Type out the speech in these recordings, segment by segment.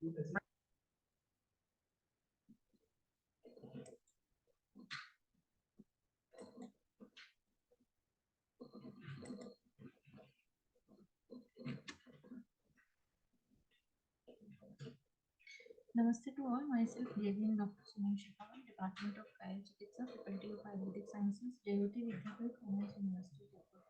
Namaste to all. Myself, Devian Dr. Suman Shekhawat, Department of Chikitsa, Faculty of Ayurvedic Sciences, JAYOTI Vidyapeeth, Commerce University, Jaipur.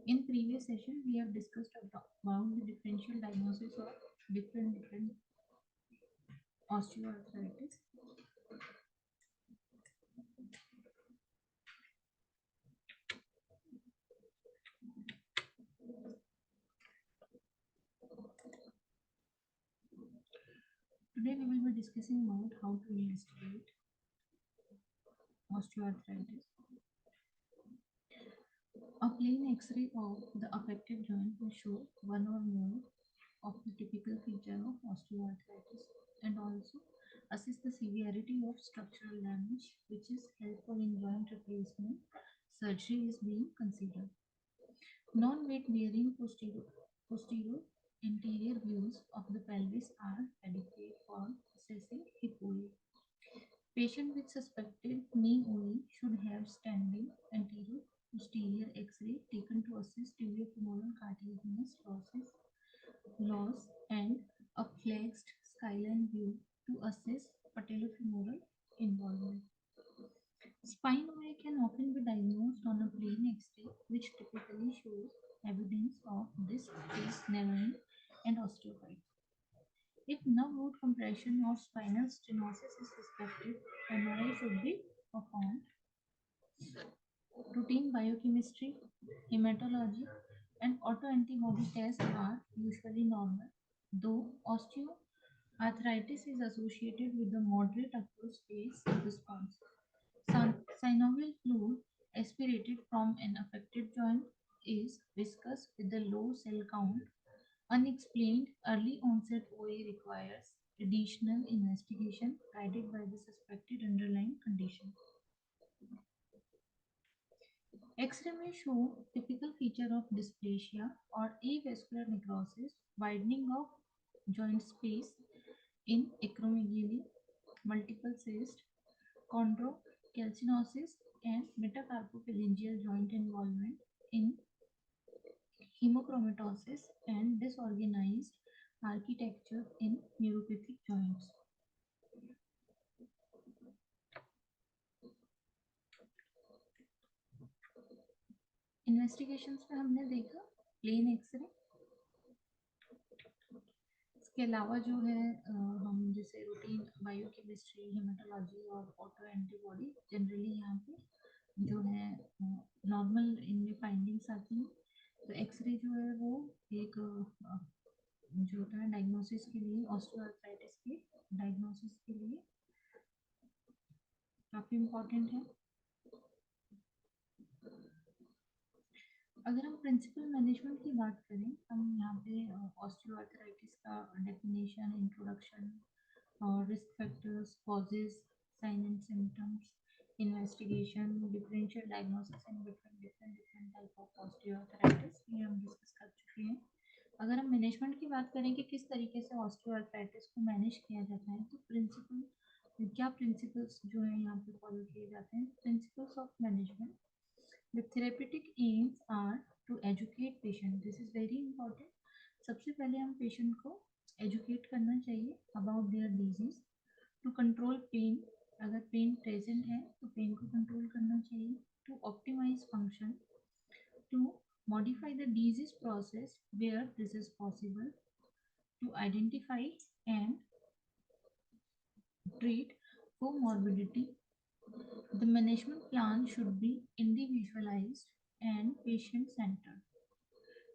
In previous session, we have discussed about the differential diagnosis of different osteoarthritis. Today, we will be discussing about how to investigate osteoarthritis. A plain X-ray of the affected joint will show one or more of the typical feature of osteoarthritis and also assess the severity of structural damage, which is helpful in joint replacement. Surgery is being considered. Non-weight bearing posterior anterior views of the pelvis are adequate for assessing hip OA. Patient with suspected knee OA should have standing anterior posterior X-ray taken to assess tibiofemoral cartilaginous loss and a flexed skyline view to assess patellofemoral involvement. Spine OA can often be diagnosed on a plain X-ray, which typically shows evidence of disc space narrowing and osteophyte. If nerve root compression or spinal stenosis is suspected, MRI should be performed. Routine biochemistry, hematology, and autoantibody tests are usually normal, though osteoarthritis is associated with a moderate acute phase response. Synovial fluid aspirated from an affected joint is viscous with a low cell count. Unexplained early onset OA requires additional investigation guided by the suspected underlying condition. X-ray may show typical feature of dysplasia or avascular necrosis, widening of joint space in acromegaly, multiple cyst, chondrocalcinosis, and metacarpophalangeal joint involvement in hemochromatosis and disorganized architecture in neuropathic joints. Investigations में हमने देखा plane x ray, इसके अलावा जो है हम जैसे routine biochemistry, haematology और ऑटो एंटीबॉडी जनरली यहाँ पे जो है नॉर्मल इनमें फाइंडिंग्स आती हैं. तो एक्सरे जो है वो एक जो होता है डायग्नोसिस के लिए, ऑस्टियोआर्थराइटिस के डायग्नोसिस के लिए काफ़ी इम्पोर्टेंट है. अगर हम प्रिंसिपल मैनेजमेंट की बात करें, हम यहाँ पे ऑस्टियोआर्थराइटिस का डेफिनेशन, इंट्रोडक्शन और risk factors, causes, sign and symptoms, investigation, differential diagnosis and different type of osteoarthritis ये हम डिस्कस कर चुके हैं. अगर हम मैनेजमेंट की बात करें कि किस तरीके से ऑस्टियोआर्थराइटिस को मैनेज किया जाता है, तो क्या प्रिंसिपल्स जो है यहाँ पे फॉलो किए जाते हैं. Principles of management. The therapeutic aims are to educate patient. This is very important. सबसे पहले हम पेशेंट को एजुकेट करना चाहिए about their disease. To control pain, अगर पेन प्रेजेंट है तो पेन को कंट्रोल करना चाहिए. To optimize function. To modify the disease process where this is possible. To identify and treat comorbidity. The management plan should be individualized and patient-centered.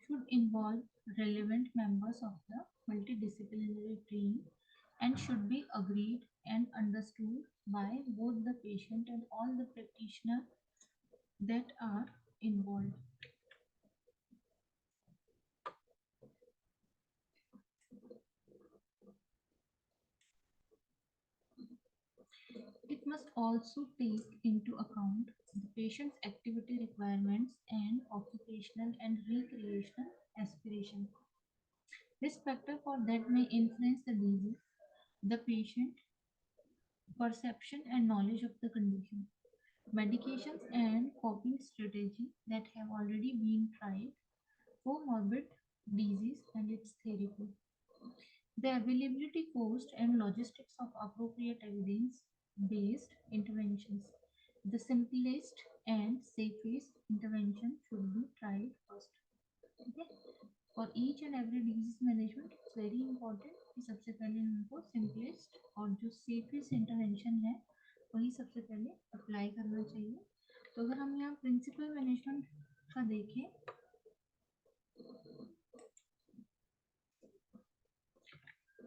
Should involve relevant members of the multidisciplinary team and should be agreed and understood by both the patient and all the practitioners that are involved. It must also take into account the patient's activity requirements and occupational and recreational aspirations. Risk factor for that may influence the disease, the patient perception and knowledge of the condition, medications and coping strategy that have already been tried, comorbid disease and its therapy, the availability, cost, and logistics of appropriate evidence based interventions. The simplest and safest intervention should be tried first. Okay? For each and every disease management, it's very important कि सबसे पहले हमको simplest और जो safest intervention है वही सबसे पहले अप्लाई करना चाहिए. तो अगर हम यहाँ प्रिंसिपल मैनेजमेंट का देखें,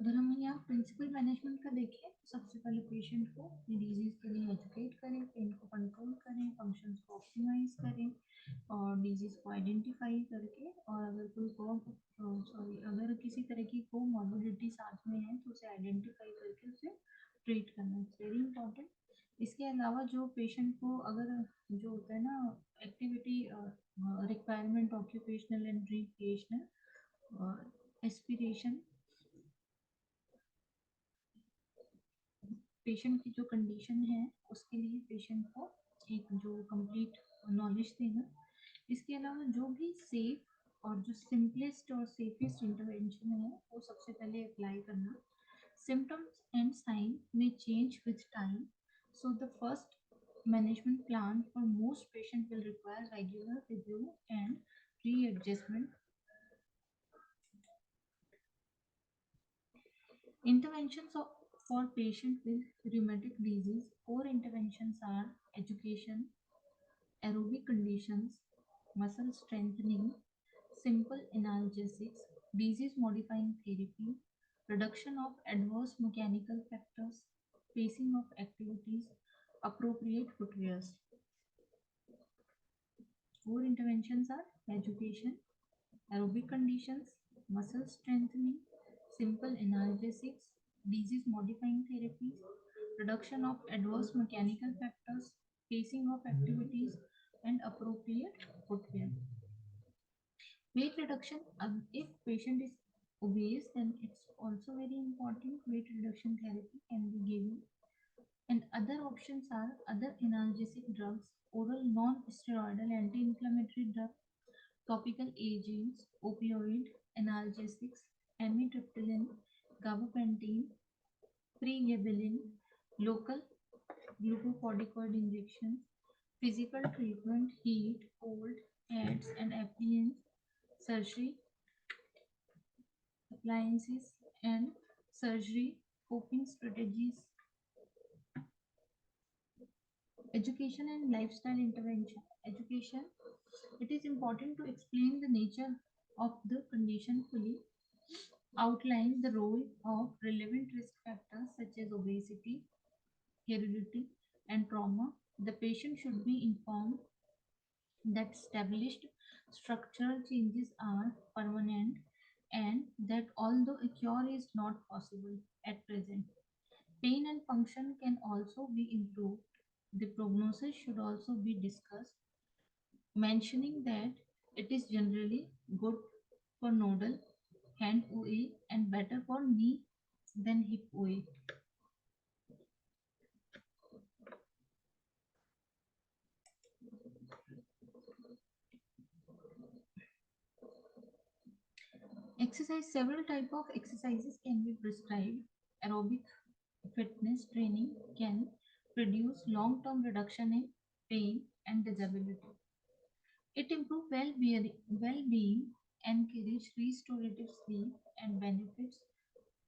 अगर हम यहाँ प्रिंसिपल मैनेजमेंट का देखें तो सबसे पहले पेशेंट को डिजीज के लिए एजुकेट करें, पेन को कंट्रोल करें, फंक्शंस को ऑप्टिमाइज करें और डिजीज को आइडेंटिफाई करके, और अगर अगर किसी तरह की को मॉर्बिडिटी साथ में है तो उसे आइडेंटिफाई करके उसे ट्रीट करना इट्स वेरी इंपॉर्टेंट. इसके अलावा जो पेशेंट को अगर जो होता है ना activity requirement occupational and recreational aspiration, patient की जो कंडीशन है उसके लिए पेशेंट को एक जो कंप्लीट नॉलेज देना. इसके अलावा जो भी सेफ और जो सिंपलेस्ट और सेफेस्ट इंटरवेंशन है वो सबसे पहले अप्लाई करना. सिम्टम्स एंड साइन में change with time, so the first management plan for most patients will require regular review and readjustment. Interventions for patients with rheumatic disease, core interventions are education, aerobic conditions, muscle strengthening, simple analgesics, disease modifying therapy, reduction of adverse mechanical factors, pacing of activities, appropriate footwear. Core interventions are education, aerobic conditions, muscle strengthening, simple analgesics, disease modifying therapies, reduction of adverse mechanical factors, pacing of activities, and appropriate footwear. Weight reduction, if patient is obese, then it's also very important. Weight reduction therapy can be given. And other options are other analgesic drugs, oral non-steroidal anti-inflammatory drugs, topical agents, opioid, analgesics, amitriptyline, gabapentin, pregabalin, local glucocorticoid injections, physical treatment, heat, cold, ads and surgery, appliances and surgery, coping strategies, education and lifestyle intervention. Education, it is important to explain the nature of the condition fully, outline the role of relevant risk factors such as obesity, heredity, and trauma. The patient should be informed that established structural changes are permanent and that although a cure is not possible at present, pain and function can also be improved. The prognosis should also be discussed, mentioning that it is generally good for nodal hand OA and better for knee than hip OA. Exercise, several type of exercises can be prescribed. Aerobic fitness training can produce long-term reduction in pain and disability. It improves well-being, encourage restorative sleep, and benefits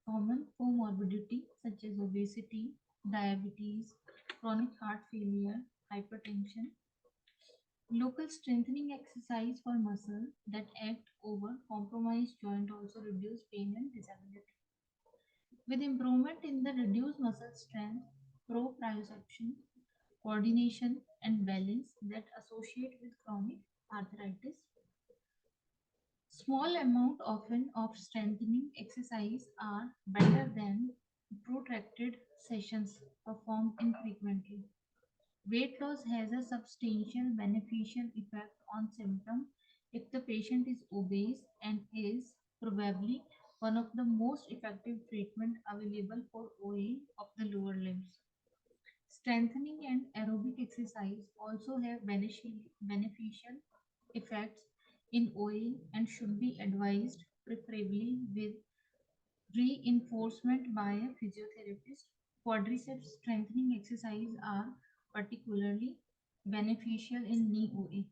common comorbidity such as obesity, diabetes, chronic heart failure, hypertension. Local strengthening exercise for muscle that act over compromised joint also reduce pain and disability. With improvement in the reduced muscle strength, proprioception, coordination, and balance that associate with chronic arthritis, small amount often of strengthening exercise are better than protracted sessions performed infrequently. Weight loss has a substantial beneficial effect on symptoms if the patient is obese and is probably one of the most effective treatment available for OA of the lower limbs. Strengthening and aerobic exercise also have beneficial effects in OA and should be advised preferably with reinforcement by a physiotherapist. Quadriceps strengthening exercise are particularly beneficial in knee OA.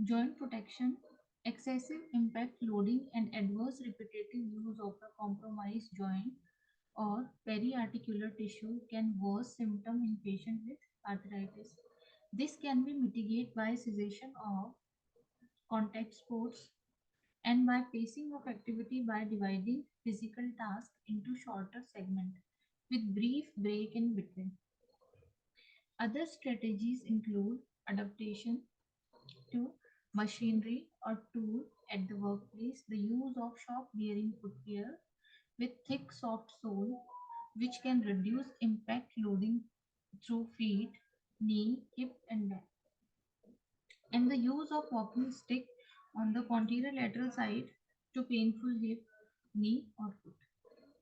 Joint protection, excessive impact loading, and adverse repetitive use of a compromised joint or periarticular tissue can worsen symptom in patients with arthritis. This can be mitigated by cessation of contact sports and by pacing of activity by dividing physical tasks into shorter segments with brief break in between. Other strategies include adaptation to machinery or tool at the workplace, the use of shock bearing footwear with thick soft sole which can reduce impact loading through feet, knee, hip and back, and the use of walking stick on the lateral side to painful hip, knee or foot.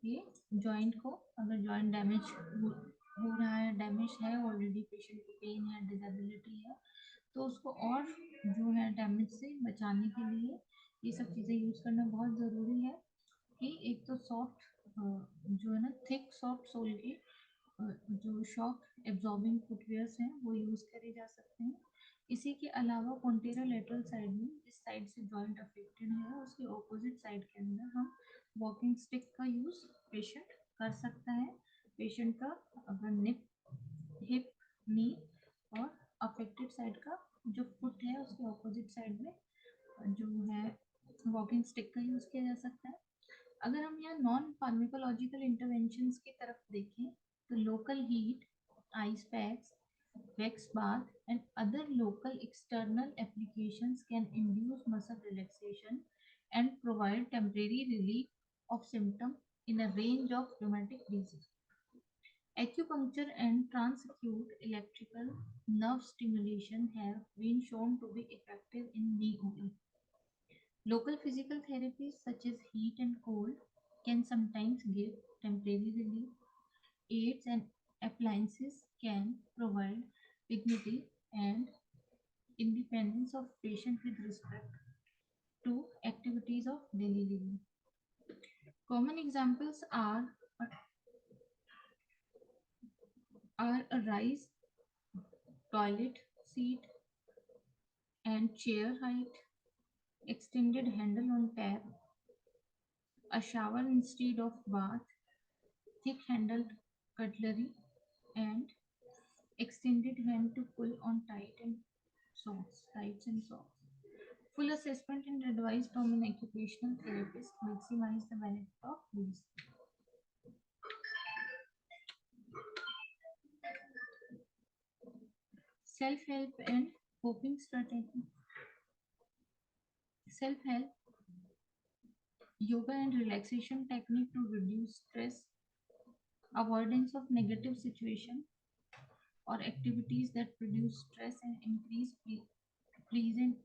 ये joint को अगर joint damage हो रहा है, damage है already, patient को pen है, disability है, तो उसको और जो है डैमेज से बचाने के लिए ये सब चीज़ें यूज़ करना बहुत ज़रूरी है कि एक तो सॉफ्ट जो है ना थिक सॉफ्ट सोल के जो शॉक एब्जॉर्बिंग फुटवेयर्स हैं वो यूज़ करे जा सकते हैं। इसी के अलावा पोंटेरा लेटरल साइड में जिस साइड से जॉइंट अफेक्टेड है उसके ऑपोजिट साइड के अंदर हम वॉकिंग स्टिक का यूज़ पेशेंट कर सकता है। पेशेंट का अगर निप, हिप, नी और अफेक्टेड साइड का जो फुट है उसके ऑपोजिट साइड में जो है वॉकिंग स्टिक का यूज़ किया जा सकता है। अगर हम यहाँ नॉन फार्मिकोलॉजिकल इंटरवेंशंस की तरफ देखें तो local heat, ice packs, wax bath, and other local external applications can induce muscle relaxation and provide temporary relief of symptom in a range of rheumatic diseases. Acupuncture and transacute electrical nerve stimulation have been shown to be effective in knee OA. Local physical therapies such as heat and cold can sometimes give temporary relief. Aids and appliances can provide dignity and independence of patient with respect to activities of daily living. Common examples are a rise, toilet seat and chair height, extended handle on tap, a shower instead of bath, thick handled cutlery, and extended hand to pull on tights and socks. Full assessment and advice from an occupational therapist maximize the benefit of these. Self-help and coping strategy. Self-help, yoga and relaxation technique to reduce stress, avoidance of negative situation or activities that produce stress and increase pleasant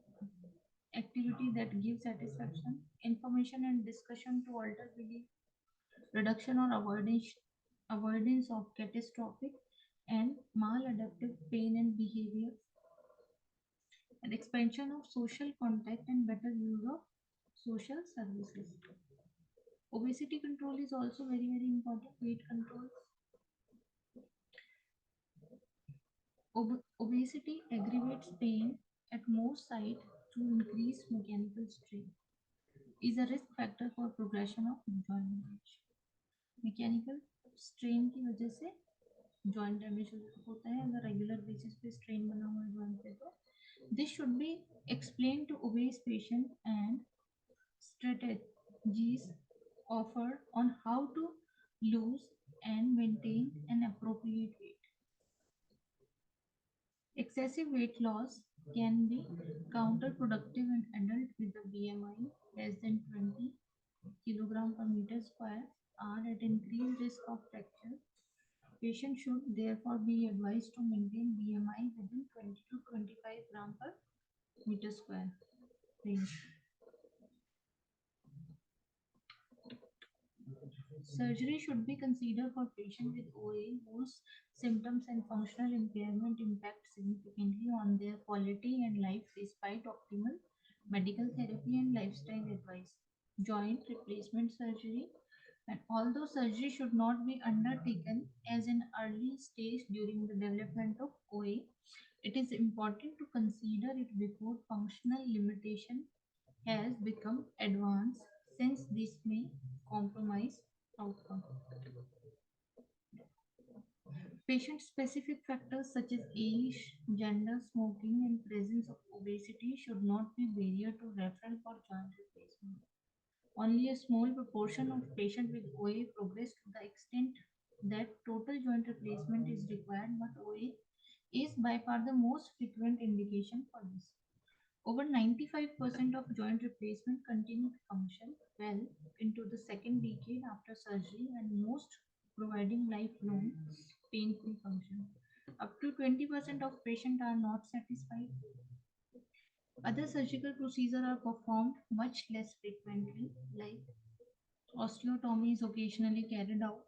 activity that gives satisfaction, information and discussion to alter belief, reduction or avoidance of catastrophic and maladaptive pain and behavior, and expansion of social contact and better use of social services. Obesity control is also very important. Weight control. Obesity aggravates pain at most sites through increased mechanical strain. Is a risk factor for progression of joint damage. Mechanical strain की वजह से joint damage होता है अगर regular basis पे strain बना हुआ है जॉइंट पे तो this should be explain to obese patient and strategies offered on how to lose and maintain an appropriate weight. Excessive weight loss can be counterproductive in adults with a BMI less than 20 kg per meter square are at increased risk of fracture. Patients should therefore be advised to maintain BMI within 20 to 25 gram per meter square range. Surgery should be considered for patients with OA whose symptoms and functional impairment impact significantly on their quality and life despite optimal medical therapy and lifestyle advice. Joint replacement surgery, and although surgery should not be undertaken as an early stage during the development of OA, it is important to consider it before functional limitation has become advanced, since this may compromise outcome. Patient specific factors such as age, gender, smoking, and presence of obesity should not be barrier to referral for joint replacement. Only a small proportion of patients with OA progress to the extent that total joint replacement is required, but OA is by far the most frequent indication for this. Over 95% of joint replacement continue to function well into the second decade after surgery, and most providing lifelong pain-free function. Up to 20% of patients are not satisfied. Other surgical procedures are performed much less frequently, like osteotomy is occasionally carried out.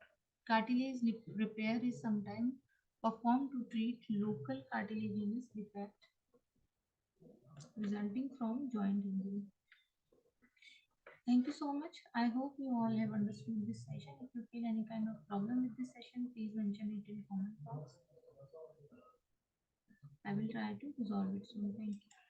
Cartilage repair is sometimes performed to treat local cartilaginous defect resulting from joint injury. Thank you so much. I hope you all have understood this session. If you feel any kind of problem with this session, please mention it in comment box. I will try to resolve it soon. Thank you.